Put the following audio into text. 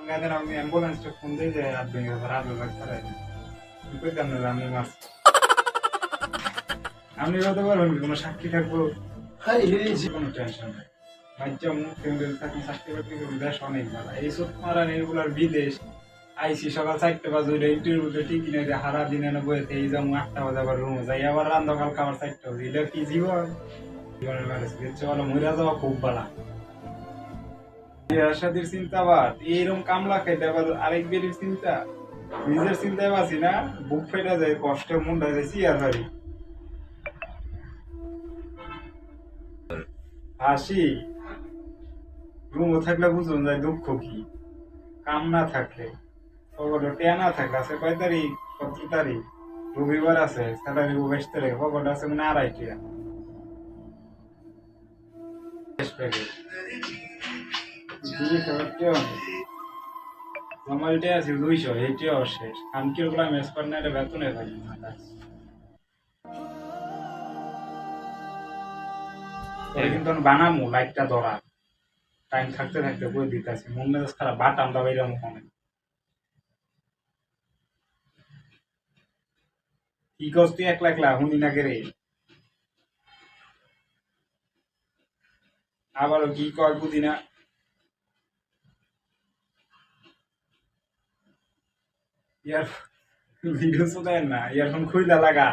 গাদের আমি অ্যাম্বুলেন্সটা ফোন দিয়ে যে রাত ভেঙে গেছে, রাত বেলা ছাড়াই কইতাম না যে আমি মারছি। আপনি বলতে পারবেন কি কোনো সাক্ষী থাকবো? কোনো টেনশন নাই। বাচ্চা মুখ ফ্যামিলি থাকলে চাকরি বাকরি করে দেশ অনেক ভালো। এই সব মারান এগুলার বিদেশ আইসি সকাল 4টা বাজে ওইটা ইন্টারভিউতে ঠিক কিনে যে হারা দিনে না বইতে এই যেমন 8টা বাজে আবার রুমে যাই আবার রান্না কাল খাবার 4টা বাজে। এটা কি জীবন? জীবনের ম্যারেজ দিচ্ছে বলো মইরা যাওয়া খুব বালা। বিয়ার শাদির চিন্তাবাদ এইরকম কামলা খাইতে আবার আরেক বেরির চিন্তা, নিজের চিন্তায় বাঁচি না, বুক ফেটে যায়, কষ্টে মুন্ডা যায় চিয়ার হারি হাসি। রুমও থাকলে বুঝুন যায় দুঃখ কি, কাম না থাকলে পকেটে টেয়া না থাকলে আছে কয় তারিখ, কত তারিখ, রবিবার আছে স্যালারি 22 তারিখ, পকেটে আছে মানে 2.5 টিয়া আমার এটা আছে 200, এইটাও শেষ। খানকির গুলা মেস পার্টনারে বেতনে ভাই তোরে কিন্তু আমি বানামু লাইটটা ধরা টাইম থাকতে থাকতে বই দিতেছি মন মেজাজ খারাপ বাটাম দা বাইরে মনে কি কস তুই একলা একলা হুনি না রে, আবারও কি কয় বুঝি না। ইয়ার ভিডিও তো দেন না, ইয়ারফোন খুইলা লাগা।